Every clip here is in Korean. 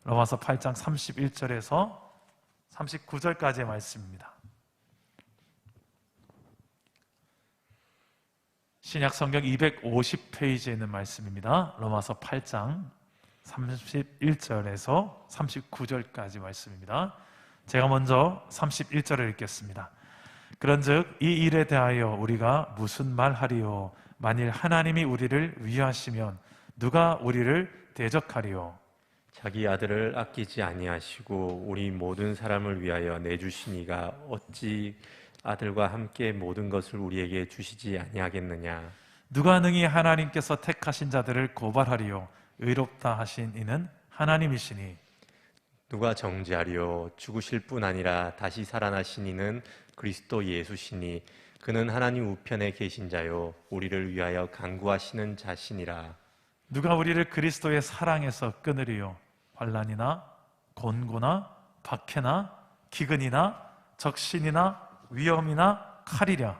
로마서 8장 31절에서 39절까지의 말씀입니다. 신약 성경 250페이지에 있는 말씀입니다. 로마서 8장 31절에서 39절까지 말씀입니다. 제가 먼저 31절을 읽겠습니다. 그런즉 이 일에 대하여 우리가 무슨 말하리요? 만일 하나님이 우리를 위하시면 누가 우리를 대적하리요? 자기 아들을 아끼지 아니하시고 우리 모든 사람을 위하여 내주시니가 어찌 아들과 함께 모든 것을 우리에게 주시지 아니하겠느냐? 누가 능히 하나님께서 택하신 자들을 고발하리요? 의롭다 하신 이는 하나님이시니. 누가 정죄하리요? 죽으실 뿐 아니라 다시 살아나신 이는 그리스도 예수시니 그는 하나님 우편에 계신 자요 우리를 위하여 간구하시는 자시니라. 누가 우리를 그리스도의 사랑에서 끊으리요? 환난이나 곤고나 박해나 기근이나 적신이나 위험이나 칼이랴.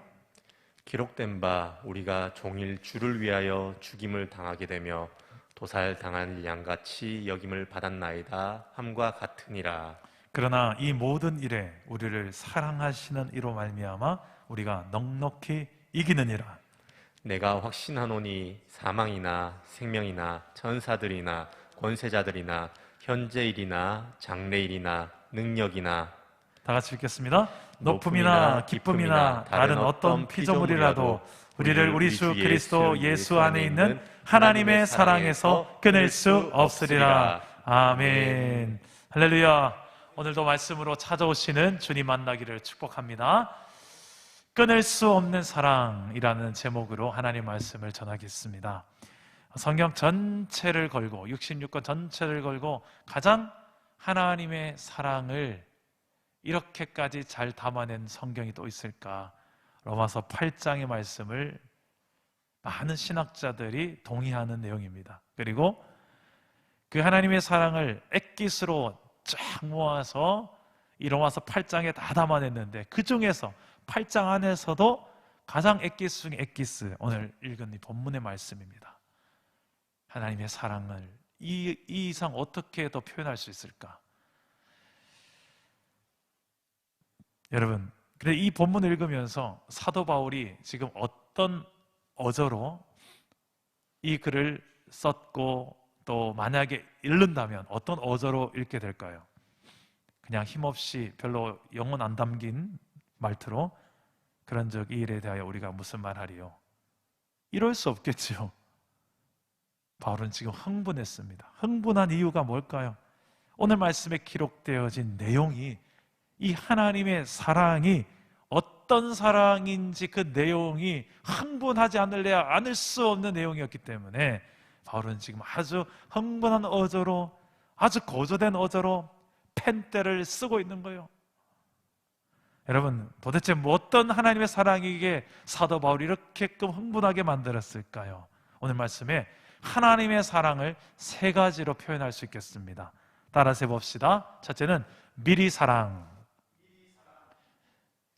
기록된 바 우리가 종일 주를 위하여 죽임을 당하게 되며 도살당한 양같이 여김을 받았나이다 함과 같으니라. 그러나 이 모든 일에 우리를 사랑하시는 이로 말미암아 우리가 넉넉히 이기느니라. 내가 확신하노니 사망이나 생명이나 천사들이나 권세자들이나 현재일이나 장래일이나 능력이나 다 같이 읽겠습니다. 높음이나 기쁨이나 다른 어떤 피조물이라도 우리를 우리 주 그리스도 예수 안에 있는 하나님의 사랑에서 끊을 수 없으리라. 아멘. 할렐루야. 오늘도 말씀으로 찾아오시는 주님 만나기를 축복합니다. 끊을 수 없는 사랑이라는 제목으로 하나님 말씀을 전하겠습니다. 성경 전체를 걸고 66권 전체를 걸고 가장 하나님의 사랑을 이렇게까지 잘 담아낸 성경이 또 있을까? 로마서 8장의 말씀을 많은 신학자들이 동의하는 내용입니다. 그리고 그 하나님의 사랑을 엑기스로 쫙 모아서 이 로마서 8장에 다 담아냈는데 그 중에서 8장 안에서도 가장 엑기스 중에 엑기스, 오늘 읽은 이 본문의 말씀입니다. 하나님의 사랑을 이 이상 어떻게 더 표현할 수 있을까? 여러분, 그래 이 본문을 읽으면서 사도 바울이 지금 어떤 어조로 이 글을 썼고 또 만약에 읽는다면 어떤 어조로 읽게 될까요? 그냥 힘없이 별로 영혼 안 담긴 말투로 그런즉 이 일에 대하여 우리가 무슨 말하리요? 이럴 수 없겠죠. 바울은 지금 흥분했습니다. 흥분한 이유가 뭘까요? 오늘 말씀에 기록되어진 내용이 이 하나님의 사랑이 어떤 사랑인지 그 내용이 흥분하지 않을 수 없는 내용이었기 때문에 바울은 지금 아주 흥분한 어조로 아주 고조된 어조로 펜대를 쓰고 있는 거예요. 여러분, 도대체 어떤 하나님의 사랑이기에 사도 바울이 이렇게끔 흥분하게 만들었을까요? 오늘 말씀에 하나님의 사랑을 세 가지로 표현할 수 있겠습니다. 따라서 해봅시다. 첫째는 미리 사랑.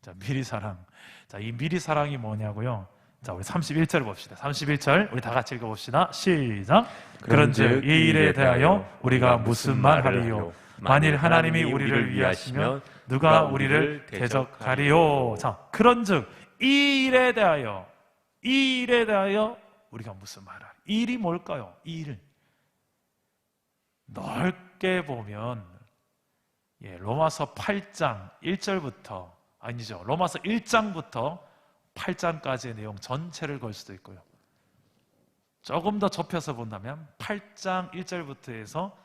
자, 미리 사랑. 자, 이 미리 사랑이 뭐냐고요? 자, 우리 31절 봅시다. 31절 우리 다 같이 읽어봅시다. 시작. 그런즉 이 일에 대하여 우리가 무슨 말하리요? 만일 하나님이 우리를 위하시면 누가 우리를 대적하리요? 자, 그런즉 이 일에 대하여 우리가 무슨 말하리? 이 일이 뭘까요? 이 일 넓게 보면 로마서 8장 1절부터 아니죠. 로마서 1장부터 8장까지의 내용 전체를 걸 수도 있고요. 조금 더 좁혀서 본다면 8장 1절부터 해서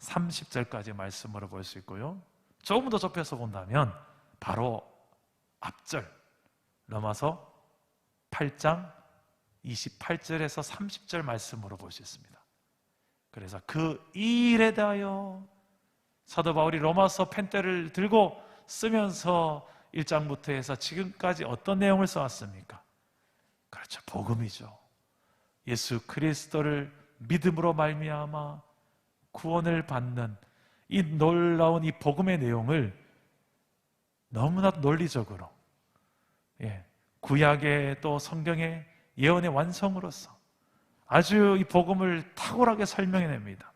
30절까지 말씀으로 볼 수 있고요. 조금 더 좁혀서 본다면 바로 앞절 로마서 8장 28절에서 30절 말씀으로 볼 수 있습니다. 그래서 그 일에 대하여 사도 바울이 로마서 펜대를 들고 쓰면서 1장부터 해서 지금까지 어떤 내용을 써왔습니까? 그렇죠, 복음이죠. 예수 그리스도를 믿음으로 말미암아 구원을 받는 이 놀라운 이 복음의 내용을 너무나 논리적으로 구약의 또 성경의 예언의 완성으로서 아주 이 복음을 탁월하게 설명해냅니다.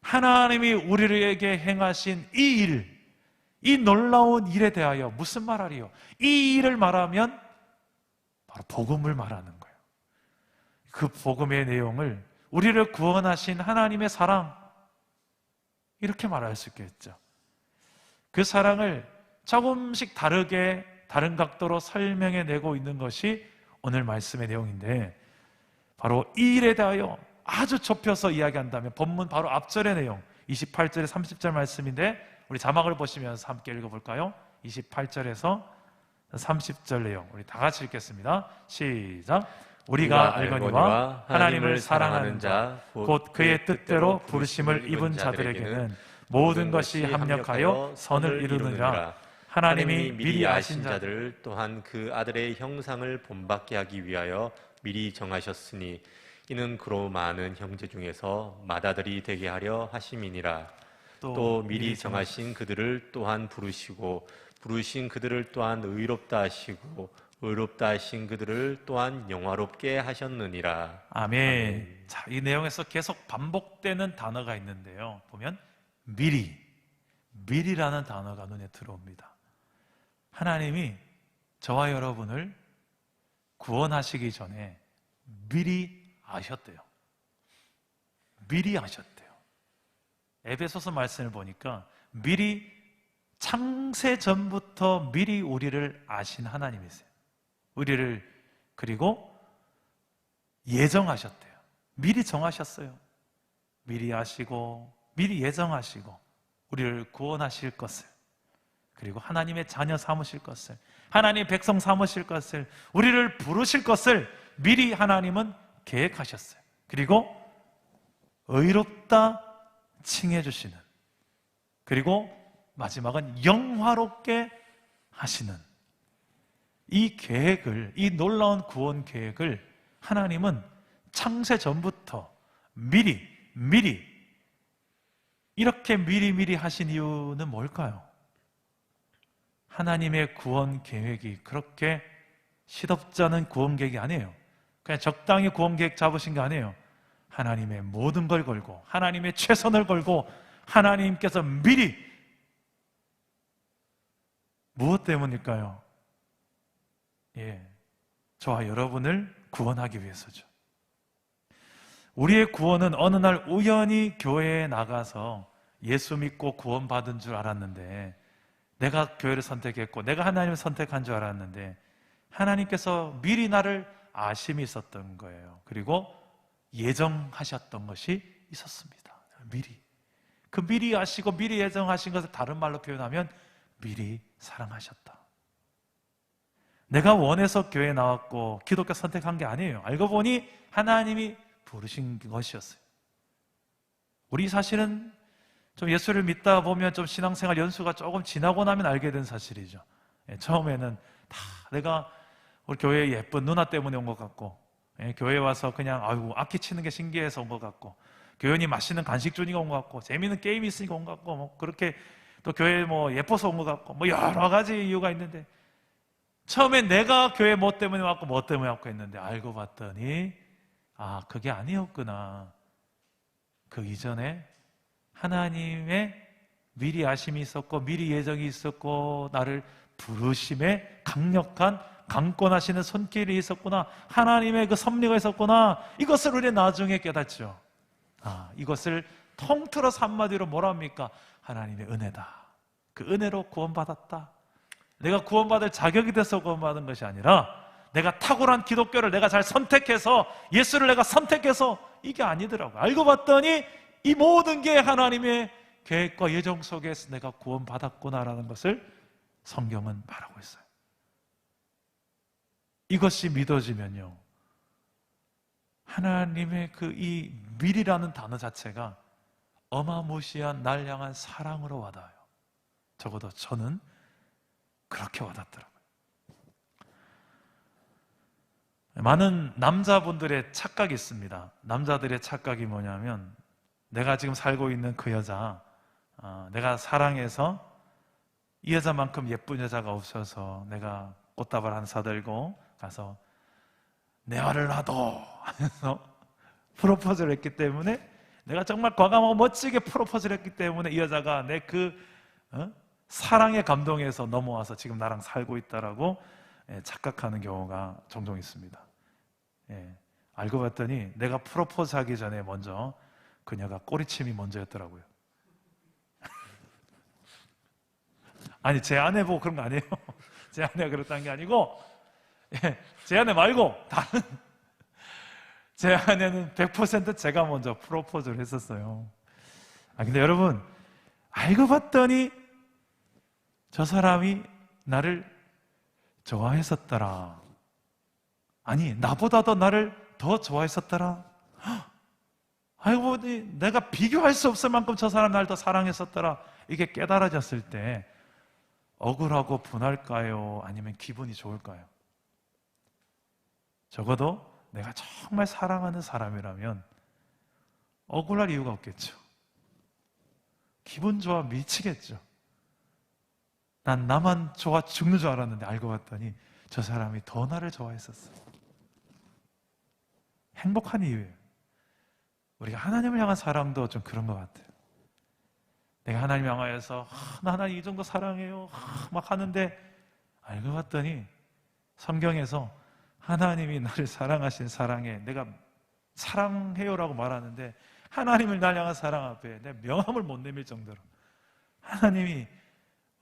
하나님이 우리에게 행하신 이 일, 이 놀라운 일에 대하여 무슨 말하리요? 이 일을 말하면 바로 복음을 말하는 거예요. 그 복음의 내용을 우리를 구원하신 하나님의 사랑, 이렇게 말할 수 있겠죠. 그 사랑을 조금씩 다르게 다른 각도로 설명해내고 있는 것이 오늘 말씀의 내용인데, 바로 이 일에 대하여 아주 좁혀서 이야기한다면 본문 바로 앞절의 내용 28절에 30절 말씀인데, 우리 자막을 보시면서 함께 읽어볼까요? 28절에서 30절 내용 우리 다 같이 읽겠습니다. 시작. 우리가 알거니와 하나님을 사랑하는 자 곧 그의 뜻대로 부르심을 입은 자들에게는 모든 것이 합력하여 선을 이루느니라. 하나님이 미리 아신 자들을 또한 그 아들의 형상을 본받게 하기 위하여 미리 정하셨으니 이는 그로 많은 형제 중에서 맏아들이 되게 하려 하심이니라. 또 미리 정하신 그들을 또한 부르시고 부르신 그들을 또한 의롭다 하시고 의롭다 하신 그들을 또한 영화롭게 하셨느니라. 아멘. 자, 이 내용에서 계속 반복되는 단어가 있는데요, 보면 미리라는 단어가 눈에 들어옵니다. 하나님이 저와 여러분을 구원하시기 전에 미리 아셨대요. 미리 아셨대요. 에베소서 말씀을 보니까 미리 창세 전부터 미리 우리를 아신 하나님이세요. 우리를 그리고 예정하셨대요. 미리 정하셨어요. 미리 아시고 미리 예정하시고 우리를 구원하실 것을, 그리고 하나님의 자녀 삼으실 것을, 하나님의 백성 삼으실 것을, 우리를 부르실 것을 미리 하나님은 계획하셨어요. 그리고 의롭다 칭해 주시는, 그리고 마지막은 영화롭게 하시는 이 계획을, 이 놀라운 구원 계획을 하나님은 창세 전부터 미리 이렇게 미리 하신 이유는 뭘까요? 하나님의 구원 계획이 그렇게 시덥지 않은 구원 계획이 아니에요. 그냥 적당히 구원 계획 잡으신 게 아니에요. 하나님의 모든 걸 걸고 하나님의 최선을 걸고 하나님께서 미리, 무엇 때문일까요? 저와 여러분을 구원하기 위해서죠. 우리의 구원은 어느 날 우연히 교회에 나가서 예수 믿고 구원받은 줄 알았는데, 내가 교회를 선택했고 내가 하나님을 선택한 줄 알았는데 하나님께서 미리 나를 아심이 있었던 거예요. 그리고 예정하셨던 것이 있었습니다. 그 미리 아시고 미리 예정하신 것을 다른 말로 표현하면 미리 사랑하셨다. 내가 원해서 교회에 나왔고 기독교 선택한 게 아니에요. 알고 보니 하나님이 부르신 것이었어요. 우리 사실은 좀 예수를 믿다 보면 좀 신앙생활 연수가 조금 지나고 나면 알게 된 사실이죠. 처음에는 다 내가 우리 교회 예쁜 누나 때문에 온 것 같고, 교회에 와서 그냥 악기 치는 게 신기해서 온 것 같고, 교회니 맛있는 간식 주니까 온 것 같고, 재미있는 게임이 있으니까 온 것 같고, 뭐 그렇게 또 교회 예뻐서 온 것 같고, 뭐 여러 가지 이유가 있는데, 처음에 내가 교회 뭐 때문에 왔고 뭐 때문에 왔고 했는데 알고 봤더니 그게 아니었구나. 그 이전에 하나님의 미리 아심이 있었고 미리 예정이 있었고 나를 부르심에 강력한 강권하시는 손길이 있었구나. 하나님의 그 섭리가 있었구나. 이것을 우리 나중에 깨닫죠. 이것을 통틀어서 한마디로 뭐랍니까? 하나님의 은혜다. 그 은혜로 구원받았다. 내가 구원받을 자격이 돼서 구원받은 것이 아니라 내가 탁월한 기독교를 내가 잘 선택해서, 예수를 내가 선택해서, 이게 아니더라고요. 알고 봤더니 이 모든 게 하나님의 계획과 예정 속에서 내가 구원받았구나라는 것을 성경은 말하고 있어요. 이것이 믿어지면요, 하나님의 이 미리라는 단어 자체가 어마무시한 날 향한 사랑으로 와닿아요. 적어도 저는 그렇게 와닿더라고요. 많은 남자분들의 착각이 있습니다. 남자들의 착각이 뭐냐면, 내가 지금 살고 있는 그 여자, 내가 사랑해서 이 여자만큼 예쁜 여자가 없어서 내가 꽃다발 한 사들고 가서 내 말을 놔둬 하면서 프로포즈를 했기 때문에 내가 정말 과감하고 멋지게 프로포즈를 했기 때문에 이 여자가 내 그 사랑에 감동해서 넘어와서 지금 나랑 살고 있다라고 착각하는 경우가 종종 있습니다. 알고 봤더니 내가 프로포즈 하기 전에 먼저 그녀가 꼬리침이 먼저였더라고요. 아니, 제 아내 보고 그런 거 아니에요. 제 아내가 그랬다는 게 아니고, 제 아내 말고 다른 제 아내는 100% 제가 먼저 프로포즈를 했었어요. 근데 여러분, 알고 봤더니 저 사람이 나를 좋아했었더라. 아니, 나보다도 나를 더 좋아했었더라. 알고 보니 내가 비교할 수 없을 만큼 저 사람 나를 더 사랑했었더라. 이게 깨달아졌을 때 억울하고 분할까요? 아니면 기분이 좋을까요? 적어도 내가 정말 사랑하는 사람이라면 억울할 이유가 없겠죠. 기분 좋아 미치겠죠. 난 나만 좋아 죽는 줄 알았는데 알고 봤더니 저 사람이 더 나를 좋아했었어. 행복한 이유예요. 우리가 하나님을 향한 사랑도 좀 그런 것 같아요. 내가 하나님 향하여서 나 하나님 이 정도 사랑해요 막 하는데 알고 봤더니 성경에서 하나님이 나를 사랑하신 사랑에 내가 사랑해요라고 말하는데 하나님을 날 향한 사랑 앞에 내 명함을 못 내밀 정도로 하나님이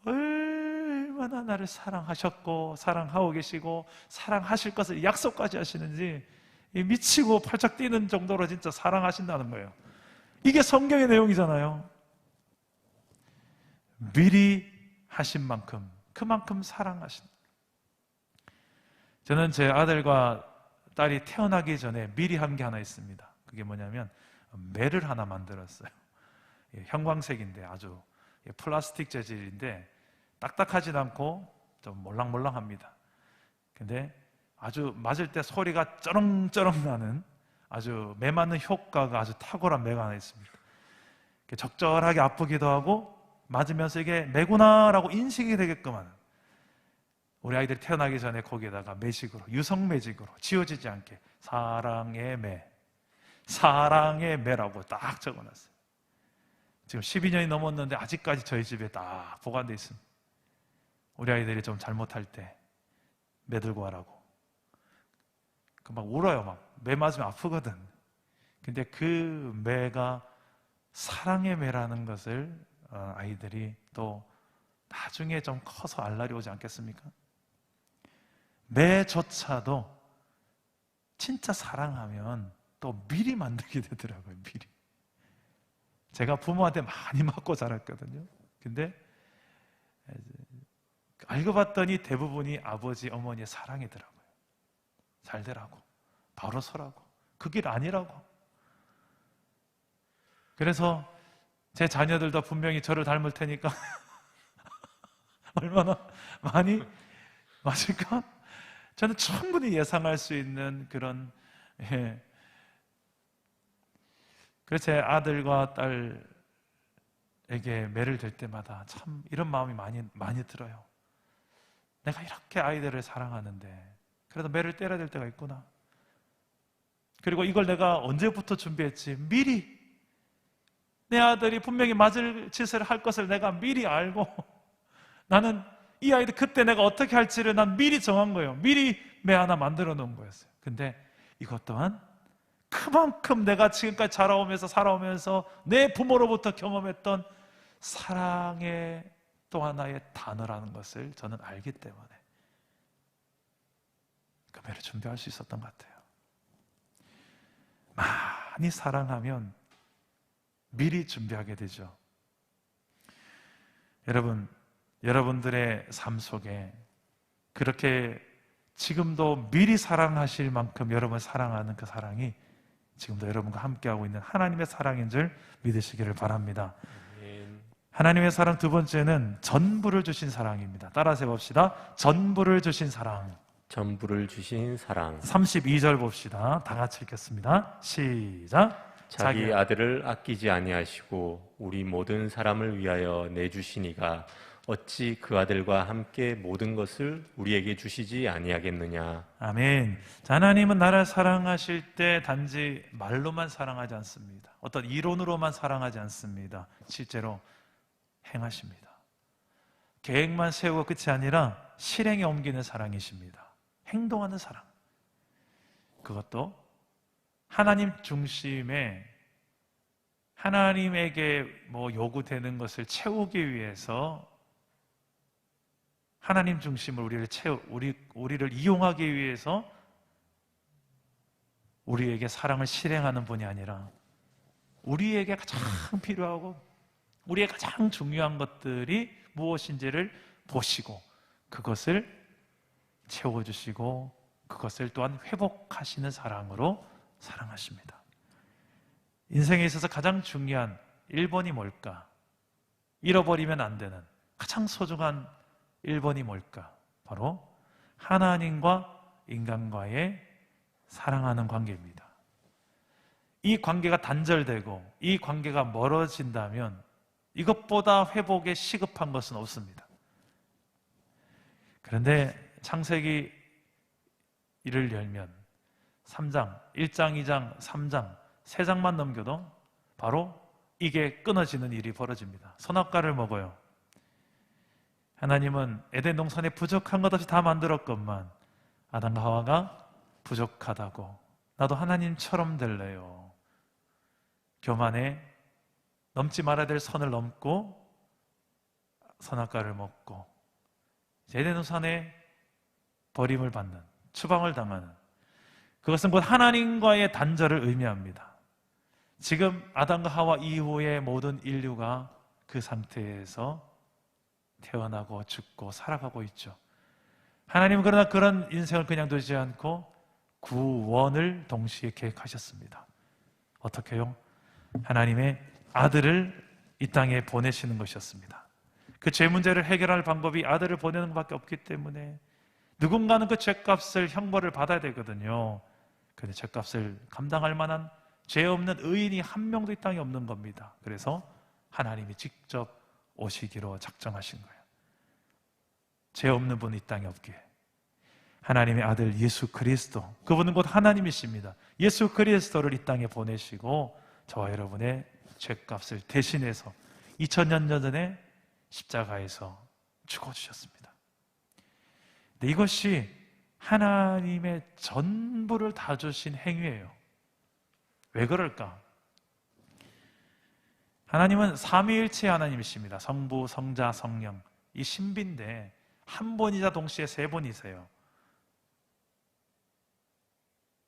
얼마나 나를 사랑하셨고 사랑하고 계시고 사랑하실 것을 약속까지 하시는지 미치고 팔짝 뛰는 정도로 진짜 사랑하신다는 거예요. 이게 성경의 내용이잖아요. 미리 하신 만큼 그만큼 사랑하신. 저는 제 아들과 딸이 태어나기 전에 미리 한 게 하나 있습니다. 그게 뭐냐면 매를 하나 만들었어요. 형광색인데 아주 플라스틱 재질인데 딱딱하진 않고 좀 몰랑몰랑합니다. 근데 아주 맞을 때 소리가 쩌렁쩌렁 나는 아주 매 맞는 효과가 아주 탁월한 매가 하나 있습니다. 적절하게 아프기도 하고 맞으면서 이게 매구나라고 인식이 되게끔 하는, 우리 아이들이 태어나기 전에 거기에다가 매직으로, 유성 매직으로 지워지지 않게 사랑의 매, 사랑의 매라고 딱 적어놨어요. 지금 12년이 넘었는데 아직까지 저희 집에 딱 보관되어 있습니다. 우리 아이들이 좀 잘못할 때 매 들고 와라고. 막 울어요. 막 매 맞으면 아프거든. 근데 그 매가 사랑의 매라는 것을 아이들이 또 나중에 좀 커서 알 날이 오지 않겠습니까? 매조차도 진짜 사랑하면 또 미리 만들게 되더라고요. 미리. 제가 부모한테 많이 맞고 자랐거든요. 근데 알고 봤더니 대부분이 아버지, 어머니의 사랑이더라고요. 잘 되라고, 바로 서라고, 그 길 아니라고. 그래서 제 자녀들도 분명히 저를 닮을 테니까 얼마나 많이 맞을까? 저는 충분히 예상할 수 있는 그런, 그래서 제 아들과 딸에게 매를 댈 때마다 참 이런 마음이 많이 들어요. 내가 이렇게 아이들을 사랑하는데 그래도 매를 때려야 될 때가 있구나. 그리고 이걸 내가 언제부터 준비했지? 미리 내 아들이 분명히 맞을 짓을 할 것을 내가 미리 알고 나는 이 아이들 그때 내가 어떻게 할지를 난 미리 정한 거예요. 미리 매 하나 만들어 놓은 거였어요. 근데 이것 또한 그만큼 내가 지금까지 자라오면서 살아오면서 내 부모로부터 경험했던 사랑의 또 하나의 단어라는 것을 저는 알기 때문에 그 매를 준비할 수 있었던 것 같아요. 많이 사랑하면 미리 준비하게 되죠. 여러분, 여러분들의 삶 속에 그렇게 지금도 미리 사랑하실 만큼 여러분을 사랑하는 그 사랑이 지금도 여러분과 함께하고 있는 하나님의 사랑인 줄 믿으시기를 바랍니다. 하나님의 사랑 두 번째는 전부를 주신 사랑입니다. 따라서 해봅시다. 전부를 주신 사랑. 전부를 주신 사랑. 32절 봅시다. 다 같이 읽겠습니다. 시작. 자기 아들을 아끼지 아니하시고 우리 모든 사람을 위하여 내주시니가 어찌 그 아들과 함께 모든 것을 우리에게 주시지 아니하겠느냐. 아멘. 자, 하나님은 나를 사랑하실 때 단지 말로만 사랑하지 않습니다. 어떤 이론으로만 사랑하지 않습니다. 실제로 행하십니다. 계획만 세우고 끝이 아니라 실행에 옮기는 사랑이십니다. 행동하는 사랑. 그것도 하나님 중심에 하나님에게 요구되는 것을 채우기 위해서 하나님 중심으로 우리를 이용하기 위해서 우리에게 사랑을 실행하는 분이 아니라 우리에게 가장 필요하고 우리의 가장 중요한 것들이 무엇인지를 보시고 그것을 채워주시고 그것을 또한 회복하시는 사랑으로 사랑하십니다. 인생에 있어서 가장 중요한 1번이 뭘까? 잃어버리면 안 되는 가장 소중한 1번이 뭘까? 바로 하나님과 인간과의 사랑하는 관계입니다. 이 관계가 단절되고 이 관계가 멀어진다면 이것보다 회복에 시급한 것은 없습니다. 그런데 창세기 1을 열면 3장, 1장, 2장, 3장, 3장만 넘겨도 바로 이게 끊어지는 일이 벌어집니다. 선악과를 먹어요. 하나님은 에덴 동산에 부족한 것 없이 다 만들었건만 아담과 하와가 부족하다고 나도 하나님처럼 될래요. 교만에 넘지 말아야 될 선을 넘고 선악과를 먹고 에덴 동산에 버림을 받는 추방을 당하는 그것은 곧 하나님과의 단절을 의미합니다. 지금 아담과 하와 이후의 모든 인류가 그 상태에서 태어나고 죽고 살아가고 있죠. 하나님은 그러나 그런 인생을 그냥 두지 않고 구원을 동시에 계획하셨습니다. 어떻게요? 하나님의 아들을 이 땅에 보내시는 것이었습니다. 그 죄 문제를 해결할 방법이 아들을 보내는 것밖에 없기 때문에 누군가는 그 죄값을 형벌을 받아야 되거든요. 그런데 죄값을 감당할 만한 죄 없는 의인이 한 명도 이 땅에 없는 겁니다. 그래서 하나님이 직접 오시기로 작정하신 거예요. 죄 없는 분이 이 땅에 없기에 하나님의 아들 예수 그리스도, 그분은 곧 하나님이십니다. 예수 그리스도를 이 땅에 보내시고 저와 여러분의 죄값을 대신해서 2000년 전에 십자가에서 죽어주셨습니다. 근데 이것이 하나님의 전부를 다 주신 행위예요. 왜 그럴까? 하나님은 삼위일체 하나님이십니다. 성부, 성자, 성령. 이 신비인데 한 분이자 동시에 세 분이세요.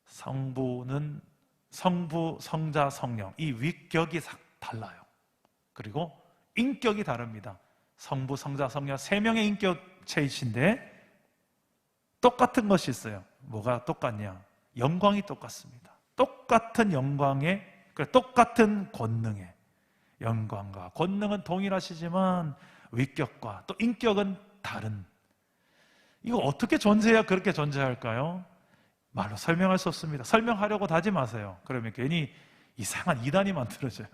성부는 성부, 성자, 성령. 이 위격이 달라요. 그리고 인격이 다릅니다. 성부, 성자, 성령 세 명의 인격체이신데 똑같은 것이 있어요. 뭐가 똑같냐? 영광이 똑같습니다. 똑같은 영광에, 똑같은 권능에 영광과 권능은 동일하시지만 위격과 또 인격은 다른. 이거 어떻게 존재해야 그렇게 존재할까요? 말로 설명할 수 없습니다. 설명하려고 하지 마세요. 그러면 괜히 이상한 이단이 만들어져요.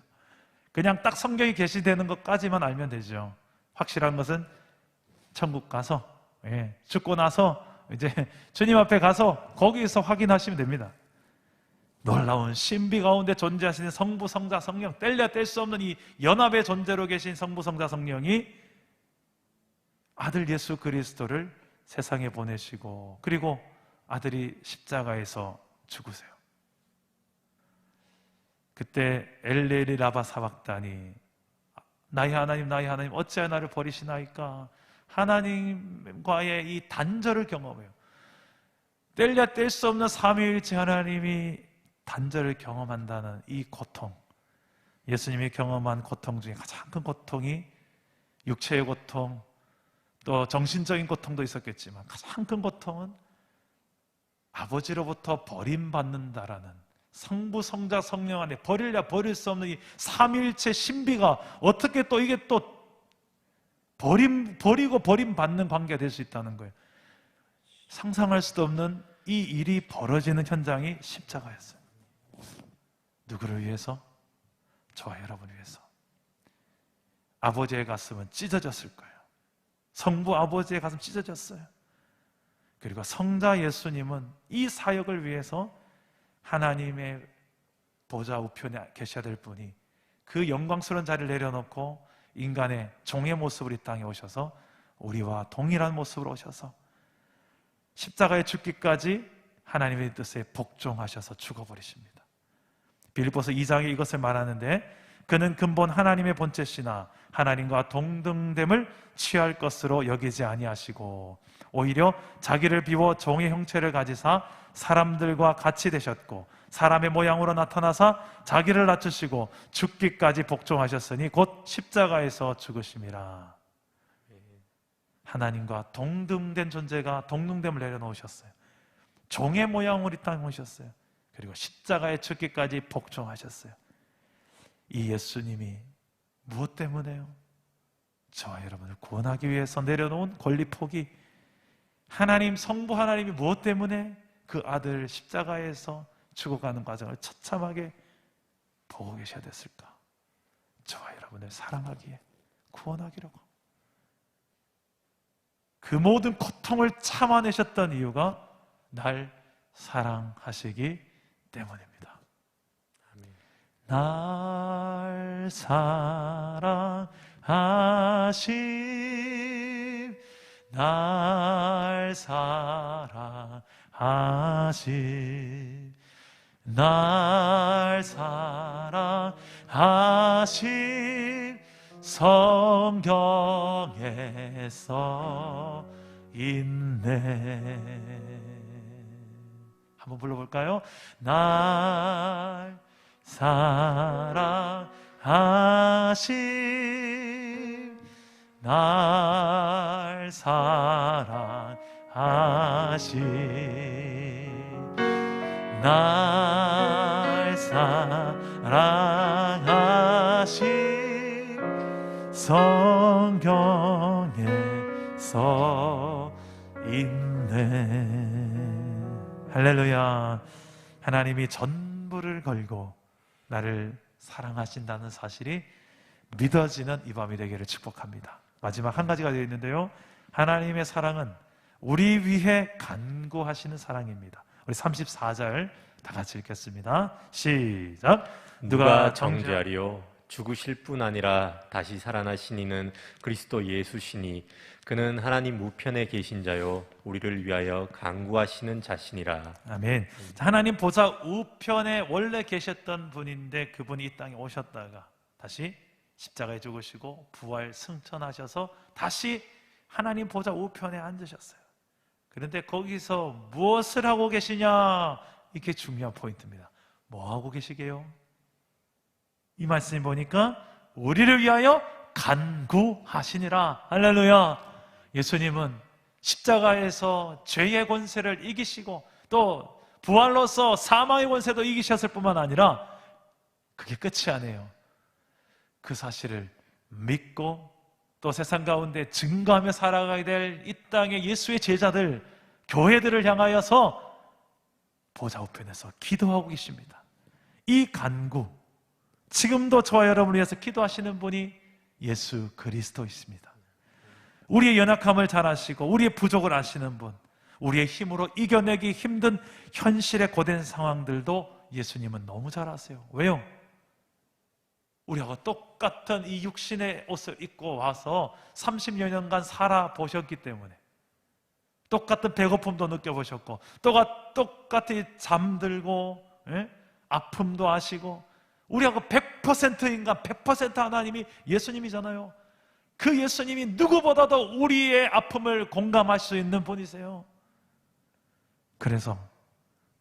그냥 딱 성경이 계시되는 것까지만 알면 되죠. 확실한 것은 천국 가서 죽고 나서 이제 주님 앞에 가서 거기서 확인하시면 됩니다. 놀라운 신비 가운데 존재하시는 성부, 성자, 성령, 뗄래야 뗄 수 없는 이 연합의 존재로 계신 성부, 성자, 성령이 아들 예수 그리스도를 세상에 보내시고 그리고 아들이 십자가에서 죽으세요. 그때 엘레리 라바 사박다니, 나의 하나님 어찌하여 나를 버리시나이까? 하나님과의 이 단절을 경험해요. 뗄래야 뗄 수 없는 삼위일체 하나님이 단절을 경험한다는 이 고통, 예수님이 경험한 고통 중에 가장 큰 고통이 육체의 고통, 또 정신적인 고통도 있었겠지만 가장 큰 고통은 아버지로부터 버림받는다라는 성부, 성자, 성령 안에 버리려 버릴 수 없는 이 삼위일체 신비가 어떻게 또 이게 또 버리고 버림받는 관계가 될 수 있다는 거예요. 상상할 수도 없는 이 일이 벌어지는 현장이 십자가였어요. 누구를 위해서? 저와 여러분을 위해서. 아버지의 가슴은 찢어졌을 거예요. 성부 아버지의 가슴 찢어졌어요. 그리고 성자 예수님은 이 사역을 위해서 하나님의 보좌 우편에 계셔야 될 분이 그 영광스러운 자리를 내려놓고 인간의 종의 모습으로 이 땅에 오셔서 우리와 동일한 모습으로 오셔서 십자가에 죽기까지 하나님의 뜻에 복종하셔서 죽어버리십니다. 빌립보서 2장에 이것을 말하는데 그는 근본 하나님의 본체시나 하나님과 동등됨을 취할 것으로 여기지 아니하시고 오히려 자기를 비워 종의 형체를 가지사 사람들과 같이 되셨고 사람의 모양으로 나타나사 자기를 낮추시고 죽기까지 복종하셨으니 곧 십자가에서 죽으심이라. 하나님과 동등된 존재가 동등됨을 내려놓으셨어요. 종의 모양으로 이 땅에 오셨어요. 그리고 십자가에 죽기까지 복종하셨어요. 이 예수님이 무엇 때문에요? 저와 여러분을 구원하기 위해서 내려놓은 권리 포기, 하나님 성부 하나님이 무엇 때문에 그 아들 십자가에서 죽어가는 과정을 처참하게 보고 계셔야 됐을까? 저와 여러분을 사랑하기에, 구원하기라고. 그 모든 고통을 참아내셨던 이유가 날 사랑하시기 때문입니다. 날 사랑하심, 날 사랑하심, 날 사랑하심, 성경에 써 있네. 한번 불러볼까요? 날 사랑하심, 날 사랑하심, 날 사랑하심, 성경에 써 있네. 할렐루야. 하나님이 전부를 걸고 나를 사랑하신다는 사실이 믿어지는 이 밤이 되기를 축복합니다. 마지막 한 가지가 되어 있는데요, 하나님의 사랑은 우리 위해 간구하시는 사랑입니다. 우리 34절 다 같이 읽겠습니다. 시작. 누가 정죄하리요? 죽으실 뿐 아니라 다시 살아나신 이는 그리스도 예수시니 그는 하나님 우편에 계신 자요 우리를 위하여 간구하시는 자신이라. 아멘. 자, 하나님 보좌 우편에 원래 계셨던 분인데 그분이 이 땅에 오셨다가 다시 십자가에 죽으시고 부활 승천하셔서 다시 하나님 보좌 우편에 앉으셨어요. 그런데 거기서 무엇을 하고 계시냐? 이게 중요한 포인트입니다. 뭐 하고 계시게요? 이 말씀을 보니까 우리를 위하여 간구하시니라. 할렐루야. 예수님은 십자가에서 죄의 권세를 이기시고 또 부활로서 사망의 권세도 이기셨을 뿐만 아니라 그게 끝이 아니에요. 그 사실을 믿고 또 세상 가운데 증거하며 살아가야 될 이 땅의 예수의 제자들, 교회들을 향하여서 보좌 우편에서 기도하고 계십니다. 이 간구, 지금도 저와 여러분을 위해서 기도하시는 분이 예수 그리스도이십니다. 우리의 연약함을 잘 아시고 우리의 부족을 아시는 분, 우리의 힘으로 이겨내기 힘든 현실의 고된 상황들도 예수님은 너무 잘 아세요. 왜요? 우리하고 똑같은 이 육신의 옷을 입고 와서 30여 년간 살아보셨기 때문에, 똑같은 배고픔도 느껴보셨고 똑같이 잠들고 아픔도 아시고, 우리하고 100% 인간 100% 하나님이 예수님이잖아요. 그 예수님이 누구보다도 우리의 아픔을 공감할 수 있는 분이세요. 그래서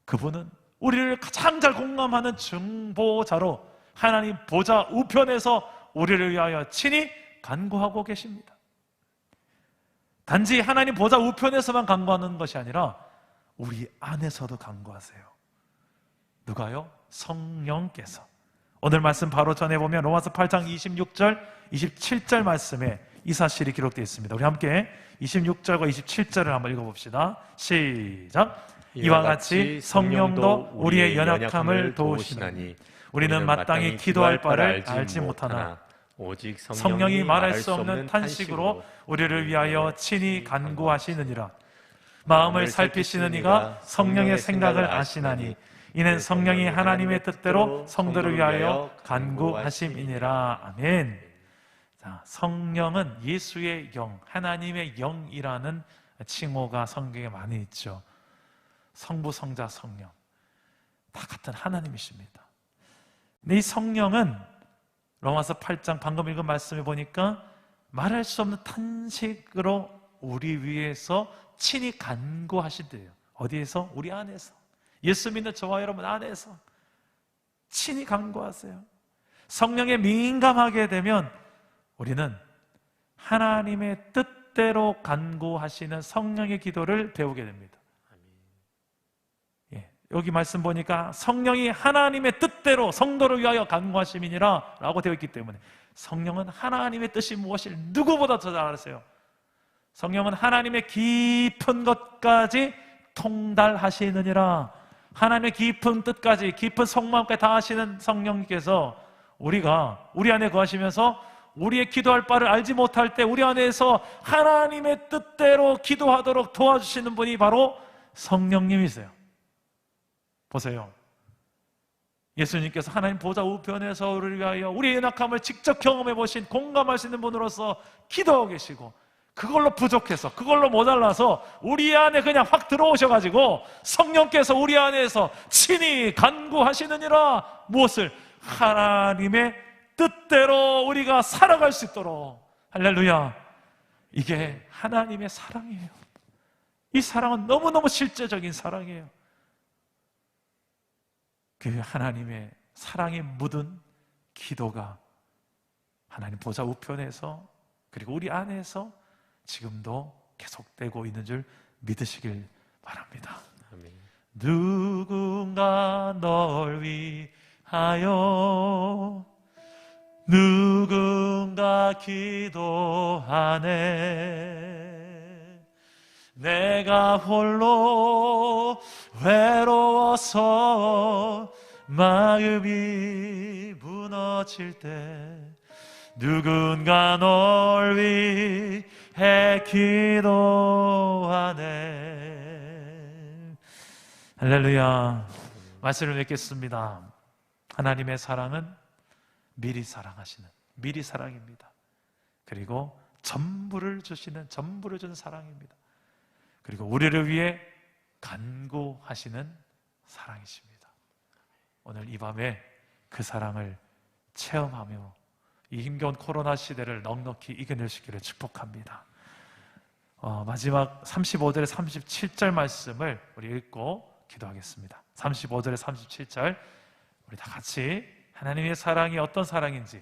그분은 우리를 가장 잘 공감하는 중보자로 하나님 보좌 우편에서 우리를 위하여 친히 간구하고 계십니다. 단지 하나님 보좌 우편에서만 간구하는 것이 아니라 우리 안에서도 간구하세요. 누가요? 성령께서. 오늘 말씀 바로 전해보면 로마서 8장 26절, 27절 말씀에 이 사실이 기록되어 있습니다. 우리 함께 26절과 27절을 한번 읽어봅시다. 시작. 이와 같이 성령도 우리의 연약함을 도우시나니 우리는 마땅히 기도할 바를 알지 못하나 오직 성령이 말할 수 없는 탄식으로 우리를 위하여 친히 간구하시느니라. 마음을 살피시는 이가 성령의 생각을 아시나니 이는 성령이 하나님의 뜻대로 성도를 위하여 간구하심이니라. 아멘. 자, 성령은 예수의 영, 하나님의 영이라는 칭호가 성경에 많이 있죠. 성부, 성자, 성령 다 같은 하나님이십니다. 근데 이 성령은 로마서 8장 방금 읽은 말씀에 보니까 말할 수 없는 탄식으로 우리 위해서 친히 간구하신대요. 어디에서? 우리 안에서. 예수 믿는 저와 여러분 안에서 친히 간구하세요. 성령에 민감하게 되면 우리는 하나님의 뜻대로 간구하시는 성령의 기도를 배우게 됩니다. 여기 말씀 보니까 성령이 하나님의 뜻대로 성도를 위하여 간구하심이니라 라고 되어 있기 때문에 성령은 하나님의 뜻이 무엇을 누구보다 더 잘 아세요. 성령은 하나님의 깊은 것까지 통달하시느니라. 하나님의 깊은 뜻까지, 깊은 속마음까지 다 아시는 성령님께서 우리가 우리 안에 거하시면서 우리의 기도할 바를 알지 못할 때 우리 안에서 하나님의 뜻대로 기도하도록 도와주시는 분이 바로 성령님이세요. 보세요. 예수님께서 하나님 보좌 우편에서 우리를 위하여 우리의 연약함을 직접 경험해 보신, 공감하시는 분으로서 기도하고 계시고, 그걸로 부족해서, 그걸로 모자라서 우리 안에 그냥 확 들어오셔가지고 성령께서 우리 안에서 친히 간구하시느니라. 무엇을? 하나님의 뜻대로 우리가 살아갈 수 있도록. 할렐루야. 이게 하나님의 사랑이에요. 이 사랑은 너무너무 실제적인 사랑이에요. 그 하나님의 사랑이 묻은 기도가 하나님 보좌 우편에서 그리고 우리 안에서 지금도 계속되고 있는 줄 믿으시길 바랍니다. 아멘. 누군가 널 위하여 누군가 기도하네. 내가 홀로 외로워서 마음이 무너질 때 누군가 널 위해 기도하네. 할렐루야. 말씀을 맺겠습니다. 하나님의 사랑은 미리 사랑하시는, 미리 사랑입니다. 그리고 전부를 주시는, 전부를 주는 사랑입니다. 그리고 우리를 위해 간구하시는 사랑이십니다. 오늘 이 밤에 그 사랑을 체험하며 이 힘겨운 코로나 시대를 넉넉히 이겨내시기를 축복합니다. 마지막 35절에 37절 말씀을 우리 읽고 기도하겠습니다. 35절에 37절 우리 다 같이 하나님의 사랑이 어떤 사랑인지,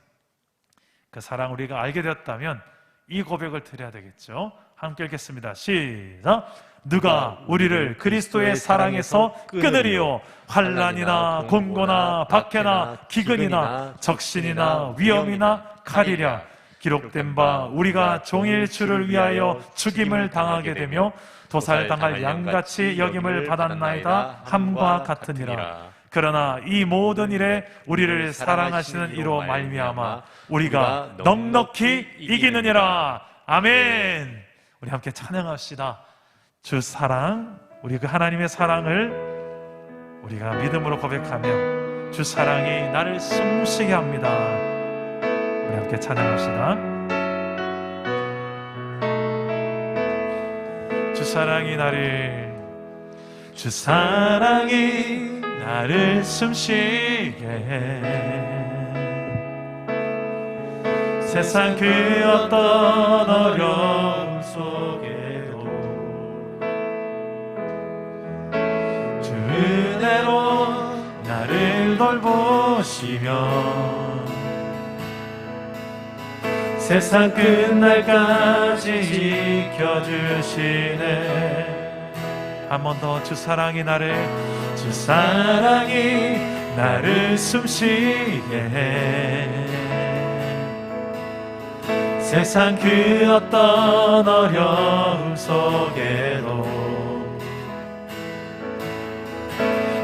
그 사랑 우리가 알게 되었다면 이 고백을 드려야 되겠죠. 함께 읽겠습니다. 시작. 누가 우리를 그리스도의 사랑에서 끊으리요? 환난이나 곤고나 박해나 기근이나 적신이나 위험이나 칼이랴. 기록된 바 우리가 종일 주를 위하여 죽임을 당하게 되며 도살당할 양같이 여김을 받았나이다 함과 같으니라. 그러나 이 모든 일에 우리를 사랑하시는 이로 말미암아 우리가 넉넉히 이기느니라. 아멘. 우리 함께 찬양합시다. 주 사랑, 우리 그 하나님의 사랑을 우리가 믿음으로 고백하며 주 사랑이 나를 숨쉬게 합니다. 우리 함께 찬양합시다. 주 사랑이 나를, 주 사랑이 나를 숨쉬게 해. 세상 그 어떤 어려움 속에도 주 은혜로 나를 돌보시며 세상 끝날까지 지켜주시네. 한 번 더. 주 사랑이 나를, 주 사랑이 나를 숨쉬게 해. 세상 그 어떤 어려움 속에도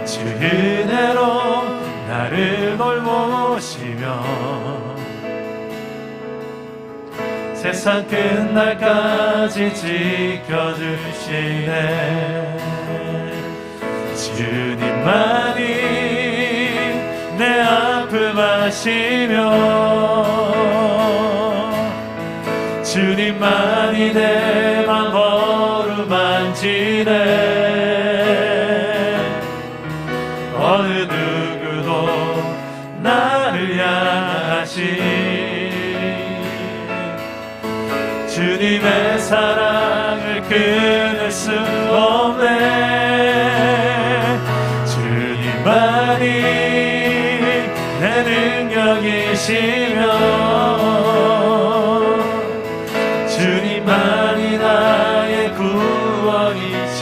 주 은혜로 나를 나를 돌보시며 세상 끝날까지 지켜주시네. 주님만이 내 아픔 아시며 주님만이 내 맘 어루만지네. 어느 누구도 나를 향하시 주님의 사랑을 끊을 수 없네. 주님만이 내 능력이시며 주님만이 나의 구원이시네.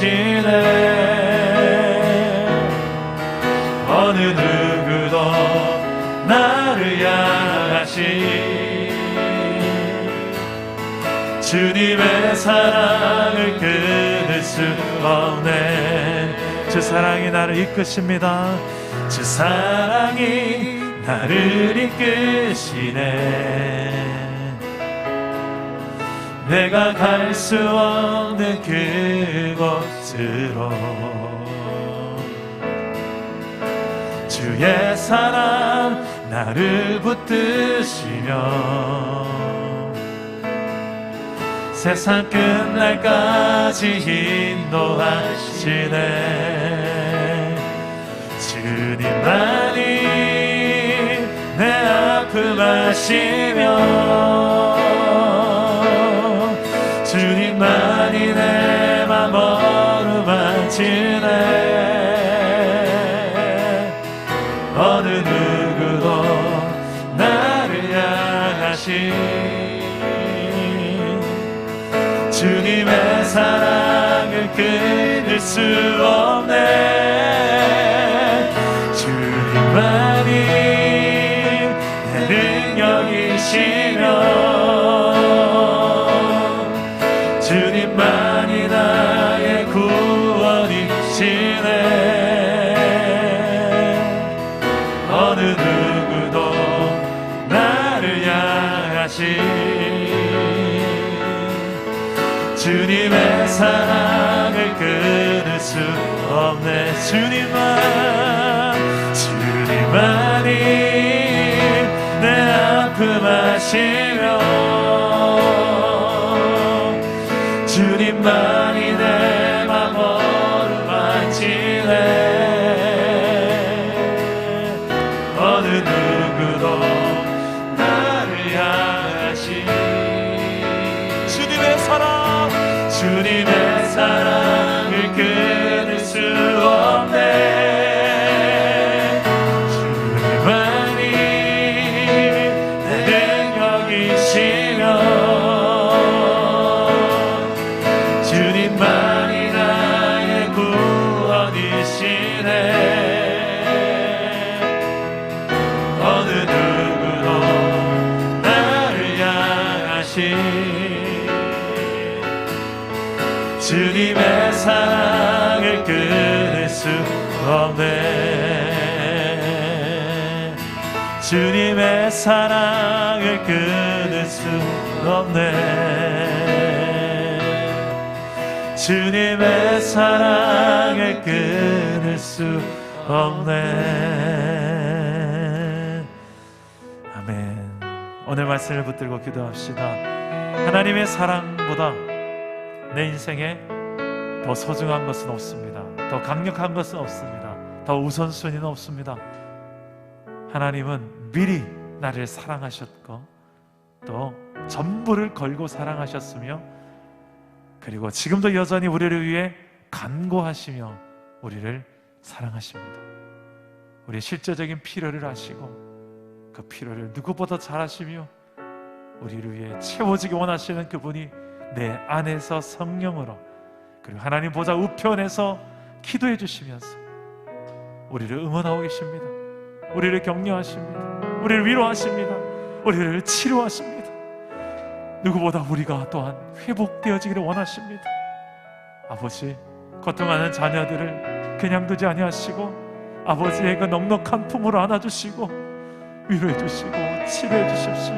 어느 누구도 나를 향하시 주님의 사랑을 끊을 수 없네. 주 사랑이 나를 이끄십니다. 주 사랑이 나를 이끄시네. 내가 갈 수 없는 그곳으로 주의 사랑 나를 붙드시며 세상 끝날까지 인도하시네. 주님만이 내 아픔 아시며 주님만이 내 맘 어루만지네. 어느 누구도 나를 향하시 주님의 사랑을 끊을 수 없네. 주님만이 내 능력이시며 주님만이 나의 구원이시네. 어느 누구도 나를 향하시 주님의 사랑을 끊을 수 없네. 주님만이 내 아픔 아시며 주님만이 내 맘 어루만지네. 어느 누구도 나를 향하시 주님의 사랑을 끊을 수 없네. 주님만이 내 능력이시며 주님만이 나의 구원이시네. 어느 누구도 나를 향하시 주님의 사랑을 끊을 수 없네. 주님의 사랑을 끊을 수 없네. 주님의 사랑을 끊을 수 없네. 아멘. 오늘 말씀을 붙들고 기도합시다. 하나님의 사랑보다 내 인생에 더 소중한 것은 없습니다. 더 강력한 것은 없습니다. 더 우선순위는 없습니다. 하나님은 미리 나를 사랑하셨고 또 전부를 걸고 사랑하셨으며 그리고 지금도 여전히 우리를 위해 간구하시며 우리를 사랑하십니다. 우리의 실제적인 필요를 아시고 그 필요를 누구보다 잘 아시며 우리를 위해 채워지기 원하시는 그분이 내 안에서 성령으로 그리고 하나님 보좌 우편에서 기도해 주시면서 우리를 응원하고 계십니다. 우리를 격려하십니다. 우리를 위로하십니다. 우리를 치료하십니다. 누구보다 우리가 또한 회복되어지기를 원하십니다. 아버지, 고통하는 자녀들을 그냥 두지 아니하시고 아버지의 그 넉넉한 품으로 안아주시고 위로해 주시고 치료해 주십시오.